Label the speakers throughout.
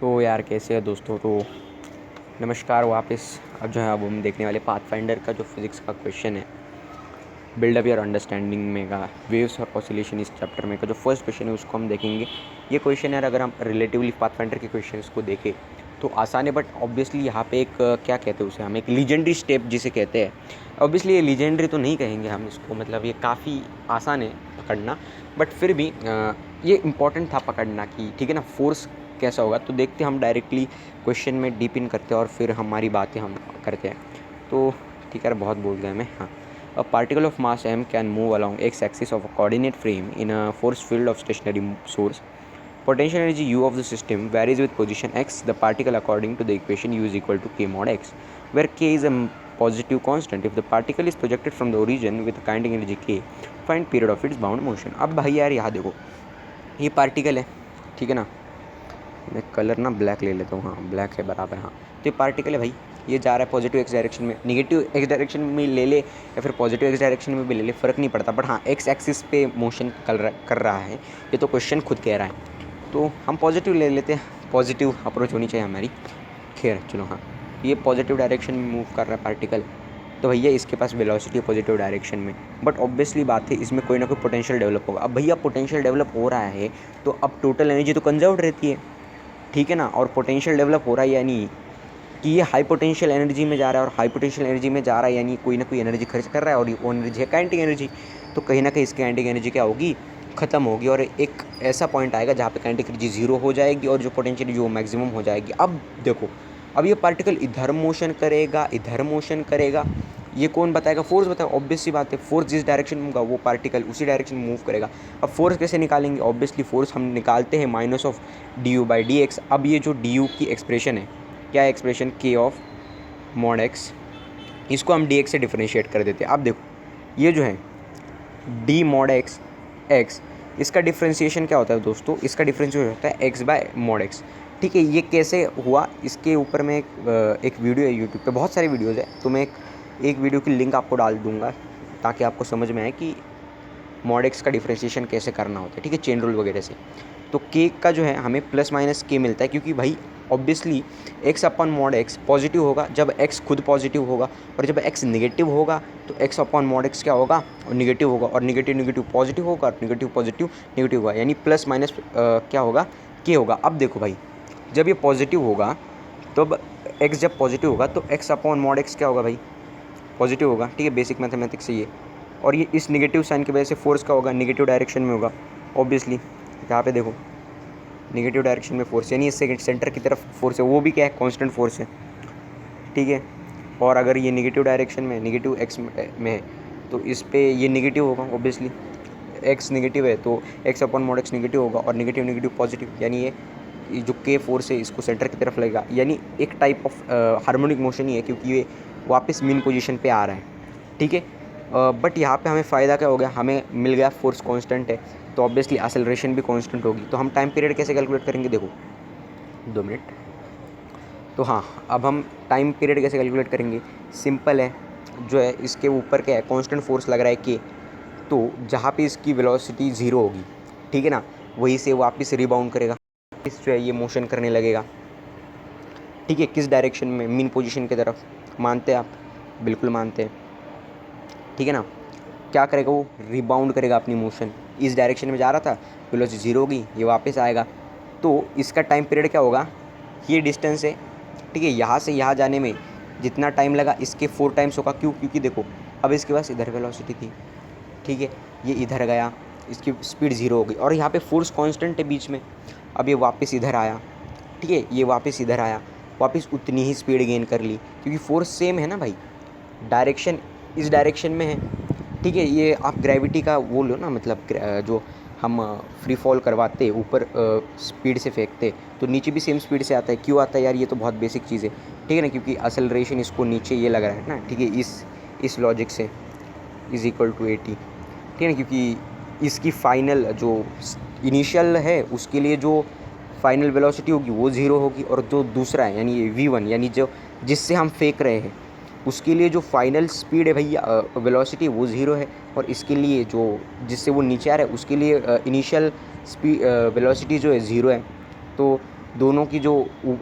Speaker 1: तो यार कैसे है दोस्तों। तो नमस्कार वापस। अब जो है अब हम देखने वाले पाथफाइंडर का जो फिज़िक्स का क्वेश्चन है, बिल्ड अप योर अंडरस्टैंडिंग में का वेव्स और ऑसिलेशन इस चैप्टर में का जो फर्स्ट क्वेश्चन है उसको हम देखेंगे। ये क्वेश्चन यार अगर हम रिलेटिवली पाथफाइंडर के क्वेश्चन को देखें तो आसान है, बट ऑब्वियसली यहाँ पे एक क्या कहते हैं उसे, हम एक लीजेंडरी स्टेप जिसे कहते हैं। ऑब्वियसली ये लीजेंडरी तो नहीं कहेंगे हम इसको, मतलब ये काफ़ी आसान है पकड़ना, बट फिर भी ये इम्पॉर्टेंट था पकड़ना कि ठीक है ना, फोर्स कैसा होगा। तो देखते हम डायरेक्टली क्वेश्चन में डीप इन करते हैं और फिर हमारी बातें हम करते हैं। तो ठीक है, बहुत बोल गया मैं। हाँ, a particle of mass m can move along x axis of a coordinate frame in a force field of stationary source. Potential energy u of the system varies with position x the particle according to the equation u is equal to k mod x, where k is a positive constant. If the particle is projected from the origin with a kinetic energy k, find period of its bound motion. अब भाई यार यहाँ देखो, ये particle है, ठीक है ना। मैं कलर ना ब्लैक ले लेता हूँ, हाँ ब्लैक है बराबर। हाँ, तो ये पार्टिकल है भाई, ये जा रहा है पॉजिटिव एक्स डायरेक्शन में, निगेटिव एक्स डायरेक्शन में ले ले या फिर पॉजिटिव एक्स डायरेक्शन में भी ले ले, फ़र्क नहीं पड़ता। बट हाँ, एक्स एक्सिस पे मोशन कर रहा है, ये तो क्वेश्चन खुद कह रहा है। तो हम पॉजिटिव ले लेते हैं, पॉजिटिव अप्रोच होनी चाहिए हमारी। खैर चलो, हाँ ये पॉजिटिव डायरेक्शन में मूव कर रहा है पार्टिकल, तो भैया इसके पास वेलोसिटी पॉजिटिव डायरेक्शन में, बट ऑब्वियसली बात है इसमें कोई ना कोई पोटेंशियल डेवलप होगा। अब भैया पोटेंशियल डेवलप हो रहा है तो अब टोटल एनर्जी तो कंजर्व रहती है, ठीक है ना। और पोटेंशियल डेवलप हो रहा है यानी कि ये हाई पोटेंशियल एनर्जी में जा रहा है, और हाई पोटेंशियल एनर्जी में जा रहा है यानी कोई ना कोई एनर्जी खर्च कर रहा है, और वो एनर्जी है काइनेटिक एनर्जी। तो कहीं ना कहीं इसकी काइनेटिक एनर्जी क्या होगी, ख़त्म होगी, और एक ऐसा पॉइंट आएगा जहाँ पे काइनेटिक एनर्जी जीरो हो जाएगी और जो पोटेंशियल जो मैक्सिमम हो जाएगी। अब देखो, अब ये पार्टिकल इधर मोशन करेगा, इधर मोशन करेगा, ये कौन बताएगा, फोर्स बताएगा। ऑब्वियस सी बात है, फोर्स जिस डायरेक्शन में होगा वो पार्टिकल उसी डायरेक्शन में मूव करेगा। अब फोर्स कैसे निकालेंगे, ऑब्वियसली फोर्स हम निकालते हैं minus of D you by D x. अब ये जो डी यू की एक्सप्रेशन है, क्या एक्सप्रेशन, के ऑफ मॉड एक्स, इसको हम डी एक्स से डिफ्रेंशिएट कर देते हैं। अब देखो ये जो है डी मॉड एक्स एक्स, इसका डिफ्रेंशिएशन क्या होता है दोस्तों, इसका डिफ्रेंशिएशन होता है एक्स बाय मॉड एक्स। ठीक है, ये कैसे हुआ, इसके ऊपर मैं एक वीडियो है यूट्यूब पे, बहुत सारी वीडियोज़ है, तो मैं एक वीडियो की लिंक आपको डाल दूंगा ताकि आपको समझ में आए कि मॉड एक्स का डिफ्रेंशिएशन कैसे करना होता है, ठीक है, चेन रूल वगैरह से। तो के का जो है हमें प्लस माइनस के मिलता है, क्योंकि भाई obviously x upon mod x positive होगा जब एक्स खुद पॉजिटिव होगा, और जब एक्स नेगेटिव होगा तो एक्स अपॉन मॉड एक्स क्या होगा, और निगेटिव होगा, और निगेटिव निगेटिव पॉजिटिव होगा, और निगेटिव पॉजिटिव निगेटिव होगा, यानी प्लस माइनस क्या होगा, के होगा। अब देखो भाई, जब ये पॉजिटिव होगा तो एक्स जब पॉजिटिव होगा तो एक्स अपॉन मॉड एक्स क्या होगा भाई, पॉजिटिव होगा, ठीक है, बेसिक मैथमेटिक्स से ये। और ये इस नेगेटिव साइन की वजह से फोर्स का होगा, नेगेटिव डायरेक्शन में होगा ऑब्वियसली। यहाँ पे देखो नेगेटिव डायरेक्शन में फोर्स, यानी इससे सेंटर की तरफ फोर्स है, वो भी क्या है, कांस्टेंट फोर्स है, ठीक है। और अगर ये नेगेटिव डायरेक्शन में, नेगेटिव एक्स में है, तो इस पे ये नेगेटिव होगा ऑब्वियसली, एक्स नेगेटिव है तो x upon mod x negative होगा, और नेगेटिव नेगेटिव पॉजिटिव, यानी ये जो के फोर्स है इसको सेंटर की तरफ लगेगा, यानी एक टाइप ऑफ हार्मोनिक मोशन ही है, क्योंकि ये वापस मीन पोजीशन पे आ रहा है, ठीक है। बट यहाँ पे हमें फ़ायदा क्या हो गया, हमें मिल गया फोर्स कांस्टेंट है, तो ऑब्वियसली एक्सेलरेशन भी कांस्टेंट होगी। तो हम टाइम पीरियड कैसे कैलकुलेट करेंगे, देखो 2 मिनट। तो हाँ, अब हम टाइम पीरियड कैसे कैलकुलेट करेंगे, सिंपल है, जो है इसके ऊपर क्या है, कांस्टेंट फोर्स लग रहा है के, तो जहाँ पे इसकी वेलोसिटी ज़ीरो होगी, ठीक है ना, वहीं से वापस रिबाउंड करेगा, इस जो है ये मोशन करने लगेगा, ठीक है, किस डायरेक्शन में, मीन पोजीशन की तरफ। मानते हैं आप, बिल्कुल मानते हैं, ठीक है ना। क्या करेगा वो, रिबाउंड करेगा अपनी मोशन, इस डायरेक्शन में जा रहा था, वेलोसिटी ज़ीरो होगी, ये वापस आएगा, तो इसका टाइम पीरियड क्या होगा, ये डिस्टेंस है, ठीक है, यहाँ से यहाँ जाने में जितना टाइम लगा इसके 4 टाइम्स होगा। क्यों, क्योंकि देखो अब इसके पास इधर वेलोसिटी थी, ठीक है, ये इधर गया, इसकी स्पीड ज़ीरो हो गई, और यहाँ पे फोर्स कांस्टेंट है बीच में। अब ये वापस इधर आया, ठीक है, ये वापस इधर आया, वापस उतनी ही स्पीड गेन कर ली, क्योंकि फोर्स सेम है ना भाई, डायरेक्शन इस डायरेक्शन में है, ठीक है। ये आप ग्रेविटी का वो लो ना, मतलब जो हम फ्री फॉल करवाते ऊपर स्पीड से फेंकते, तो नीचे भी सेम स्पीड से आता है। क्यों आता है यार, ये तो बहुत बेसिक चीज़ है, ठीक है ना, क्योंकि एक्सेलरेशन इसको नीचे ये लग रहा है ना, ठीक है, इस लॉजिक से इज़ इक्वल टू 80, ठीक है ना, क्योंकि इसकी फाइनल जो इनिशियल है उसके लिए जो फाइनल वेलोसिटी होगी वो ज़ीरो होगी, और जो दूसरा है यानी ये v1, यानी जो जिससे हम फेंक रहे हैं उसके लिए जो फाइनल स्पीड है भैया, वेलोसिटी वो ज़ीरो है, और इसके लिए जो जिससे वो नीचे आ रहा है उसके लिए इनिशियल स्पीड वेलोसिटी जो है ज़ीरो है। तो दोनों की जो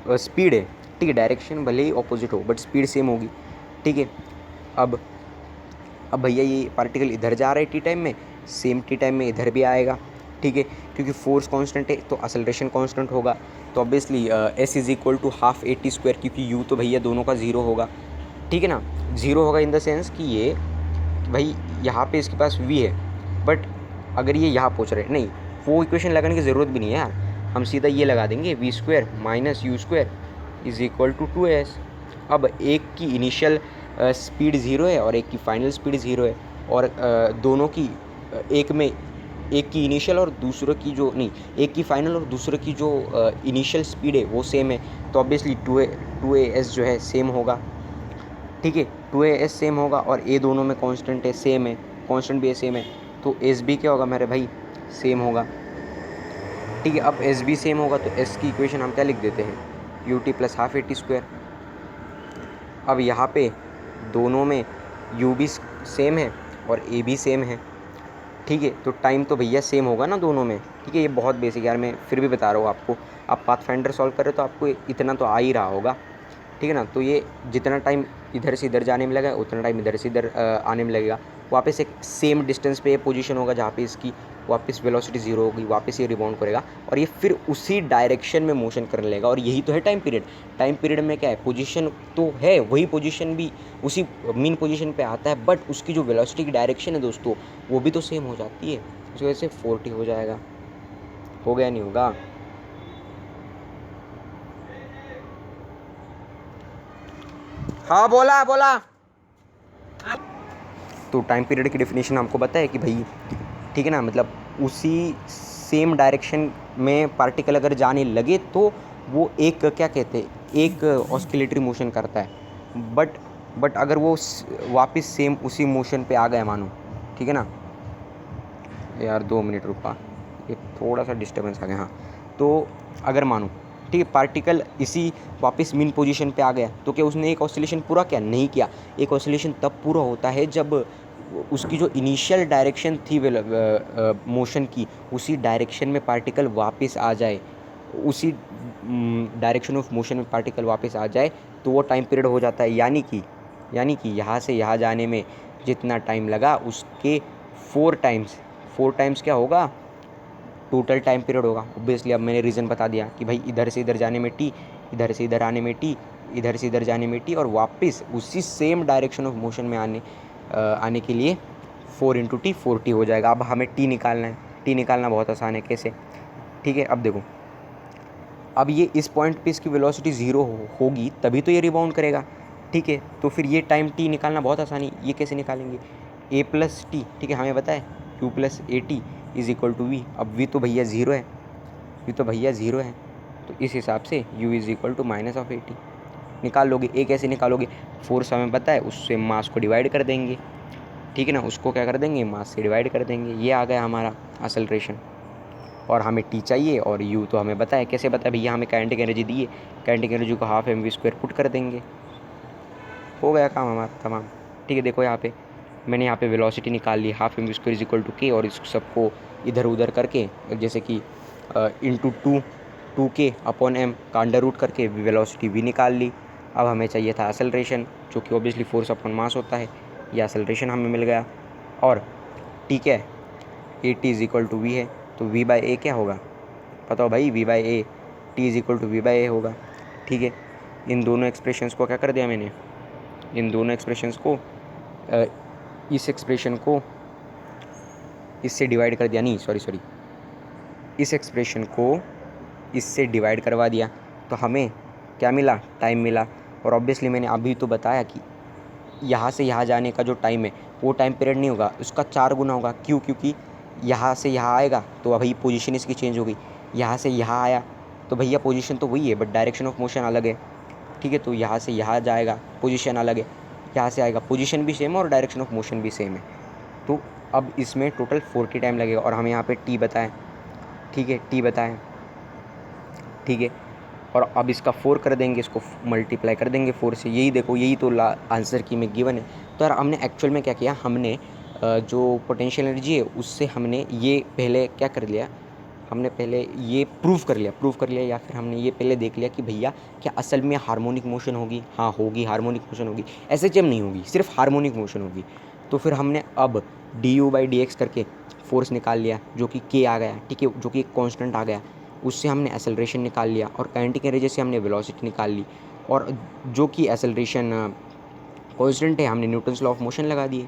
Speaker 1: स्पीड है, ठीक है, डायरेक्शन भले ही ऑपोजिट हो बट स्पीड सेम होगी, ठीक है। अब भैया ये पार्टिकल इधर जा रहा है टी टाइम में, सेम टी टाइम में इधर भी आएगा, ठीक है, क्योंकि फोर्स कांस्टेंट है तो एक्सेलरेशन कांस्टेंट होगा। तो obviously S is equal to half A T square, क्योंकि यू तो भैया दोनों का ज़ीरो होगा, ठीक है ना। ज़ीरो होगा इन द सेंस कि ये भाई यहाँ पे इसके पास v है, बट अगर ये यहाँ पहुँच रहे नहीं, वो इक्वेशन लगाने की ज़रूरत भी नहीं है यार, हम सीधा ये लगा देंगे V square minus U square is equal to 2s। अब एक की इनिशियल स्पीड ज़ीरो है और एक की फाइनल स्पीड ज़ीरो है, और दोनों की एक की इनिशियल और दूसरे की जो नहीं, एक की फाइनल और दूसरे की जो इनिशियल स्पीड है वो सेम है, तो ऑब्वियसली 2as जो है सेम होगा, ठीक है, 2as सेम होगा, और a दोनों में कांस्टेंट है, सेम है, कांस्टेंट भी सेम है, तो एस भी क्या होगा मेरे भाई, सेम होगा, ठीक है। अब एस भी सेम होगा तो एस की इक्वेशन हम क्या लिख देते हैं, U T plus half A T square. अब यहाँ पे दोनों में यू भी सेम है और ए भी सेम है, ठीक है, तो टाइम तो भैया सेम होगा ना दोनों में, ठीक है। ये बहुत बेसिक यार, मैं फिर भी बता रहा हूँ आपको, आप पाथफाइंडर सॉल्व कर रहे हो तो आपको इतना तो आ ही रहा होगा, ठीक है ना। तो ये जितना टाइम इधर से इधर जाने में लगेगा उतना टाइम इधर से इधर आने में लगेगा। वापस एक सेम डिस्टेंस पे पोजीशन होगा जहाँ पे इसकी वापस वेलोसिटी ज़ीरो होगी, वापस ये रिबाउंड करेगा और ये फिर उसी डायरेक्शन में मोशन करने लगेगा, और यही तो है टाइम पीरियड। टाइम पीरियड में क्या है, पोजीशन तो है, वही पोजीशन भी उसी मीन पोजीशन पे आता है, बट उसकी जो वेलोसिटी की डायरेक्शन है दोस्तों वो भी तो सेम हो जाती है, इस वजह से 40 हो जाएगा। हो गया नहीं होगा? हाँ बोला बोला। तो टाइम पीरियड की डेफिनेशन हमको पता है कि भाई, ठीक है ना, मतलब उसी सेम डायरेक्शन में पार्टिकल अगर जाने लगे तो वो एक क्या कहते हैं, एक ऑस्किलेटरी मोशन करता है, बट अगर वो वापस सेम उसी मोशन पे आ गया मानो, ठीक है ना, यार 2 मिनट रुका, ये थोड़ा सा डिस्टर्बेंस आ गया, हाँ, तो अगर मानो, ठीक है, पार्टिकल इसी वापस मीन पोजीशन पे आ गया तो क्या उसने एक ऑसिलेशन पूरा किया? नहीं किया। एक ऑसिलेशन तब पूरा होता है जब उसकी जो इनिशियल डायरेक्शन थी मोशन की, उसी डायरेक्शन में पार्टिकल वापस आ जाए, उसी डायरेक्शन ऑफ मोशन में पार्टिकल वापस आ जाए तो वो टाइम पीरियड हो जाता है। यानी कि यहाँ से यहाँ जाने में जितना टाइम लगा उसके 4 टाइम्स क्या होगा, टोटल टाइम पीरियड होगा। ऑब्वियसली अब मैंने रीज़न बता दिया कि भाई इधर से इधर जाने में टी, इधर से इधर आने में टी, इधर से इधर जाने में टी, और वापस उसी सेम डायरेक्शन ऑफ मोशन में आने के लिए 4 × t 40 हो जाएगा। अब हमें टी निकालना है, टी निकालना बहुत आसान है, कैसे, ठीक है। अब देखो, अब ये इस पॉइंट पे इसकी वेलोसिटी ज़ीरो होगी तभी तो ये रिबाउंड करेगा, ठीक है। तो फिर ये टाइम टी निकालना बहुत आसान है, ये कैसे निकालेंगे, a प्लस टी, ठीक है, हमें पता है q plus A T is equal to V. अब v तो भैया ज़ीरो है, तो इस हिसाब से u is equal to minus of A T निकाल लोगे। a कैसे निकालोगे, फोर्स हमें पता है, उससे मास को डिवाइड कर देंगे, ठीक है ना, उसको क्या कर देंगे, मास से डिवाइड कर देंगे, ये आ गया हमारा एक्सेलरेशन। और हमें टी चाहिए और यू तो हमें पता है, कैसे पता है भैया, हमें काइनेटिक एनर्जी दी है, काइनेटिक एनर्जी को हाफ mv स्क्वायर पुट कर देंगे, हो गया काम हमारा तमाम, ठीक है। देखो यहाँ पे मैंने यहाँ पे वेलोसिटी निकाल ली, half mv square is equal to K, और इस सबको इधर उधर करके जैसे कि इंटू 2k अपॉन m का अंडर रूट करके वेलोसिटी भी निकाल ली। अब हमें चाहिए था एक्सेलरेशन, जो कि ऑब्वियसली फोर्स अपॉन मास होता है, ये एक्सेलरेशन हमें मिल गया। और ठीक है, A T is equal to V है, तो v बाई ए क्या होगा, बताओ भाई, v by A, T is equal to V by A होगा, ठीक है। इन दोनों एक्सप्रेशंस को क्या कर दिया मैंने, इन दोनों एक्सप्रेशंस को इस एक्सप्रेशन को इससे डिवाइड कर दिया, नहीं सॉरी, इस एक्सप्रेशन को इससे डिवाइड करवा दिया, तो हमें क्या मिला, टाइम मिला। और ऑब्वियसली मैंने अभी तो बताया कि यहाँ से यहाँ जाने का जो टाइम है वो टाइम पीरियड नहीं होगा, उसका 4 गुना होगा। क्यों? क्योंकि यहाँ से यहाँ आएगा तो अभी पोजीशन इसकी चेंज हो गई, यहाँ से यहाँ आया तो भैया पोजीशन तो वही है बट डायरेक्शन ऑफ मोशन अलग है, ठीक है। तो यहाँ से यहाँ जाएगा, पोजीशन अलग है, यहाँ से आएगा, पोजीशन भी सेम है और डायरेक्शन ऑफ मोशन भी सेम है। तो अब इसमें टोटल 40 टाइम लगेगा, और हमें यहाँ पे टी बताएं, ठीक है, टी बताएं, ठीक है। और अब इसका 4 कर देंगे, इसको मल्टीप्लाई कर देंगे 4 से, यही देखो, यही तो आंसर की में गिवन है। तो यार हमने एक्चुअल में क्या किया, हमने जो पोटेंशियल एनर्जी है उससे हमने ये पहले क्या कर लिया, हमने पहले ये प्रूव कर लिया या फिर हमने ये पहले देख लिया कि भैया क्या असल में हार्मोनिक मोशन होगी, हाँ होगी, हार्मोनिक मोशन होगी, एसएचएम नहीं होगी, सिर्फ हार्मोनिक मोशन होगी। तो फिर हमने अब du/dx करके फोर्स निकाल लिया जो कि k आ गया, ठीक है, जो कि एक कांस्टेंट आ गया। उससे हमने एक्सेलरेशन निकाल लिया और काइनेटिक एनर्जी से हमने वेलोसिटी निकाल ली, और जो कि एक्सेलरेशन कांस्टेंट है हमने न्यूटन्स लॉ ऑफ मोशन लगा दिए।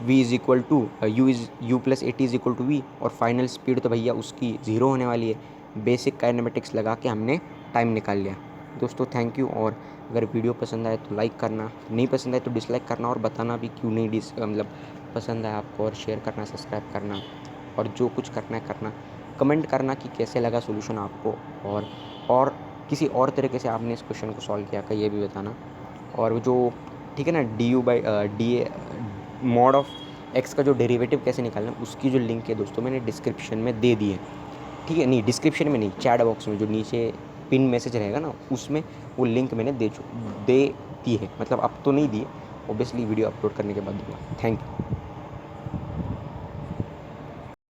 Speaker 1: v is equal to U plus A T is equal to V, और फाइनल स्पीड तो भैया उसकी ज़ीरो होने वाली है। बेसिक काइनेमेटिक्स लगा के हमने टाइम निकाल लिया। दोस्तों थैंक यू, और अगर वीडियो पसंद आए तो लाइक करना, नहीं पसंद आए तो डिसलाइक करना, और बताना भी क्यों नहीं मतलब पसंद आया आपको, और शेयर करना, सब्सक्राइब करना, और जो कुछ करना है करना। कमेंट करना कि कैसे लगा सोल्यूशन आपको, और किसी और तरीके से आपने इस क्वेश्चन को सॉल्व किया का ये भी बताना। और वो जो ठीक है ना डी मॉड ऑफ एक्स का जो डेरिवेटिव कैसे निकालना उसकी जो लिंक है दोस्तों मैंने डिस्क्रिप्शन में दे दी है, ठीक है, नहीं डिस्क्रिप्शन में नहीं, चैट बॉक्स में जो नीचे पिन मैसेज रहेगा ना उसमें वो लिंक मैंने दे दी है, मतलब अब तो नहीं दी है, ओबियसली वीडियो अपलोड करने के बाद दूंगा। Thank you.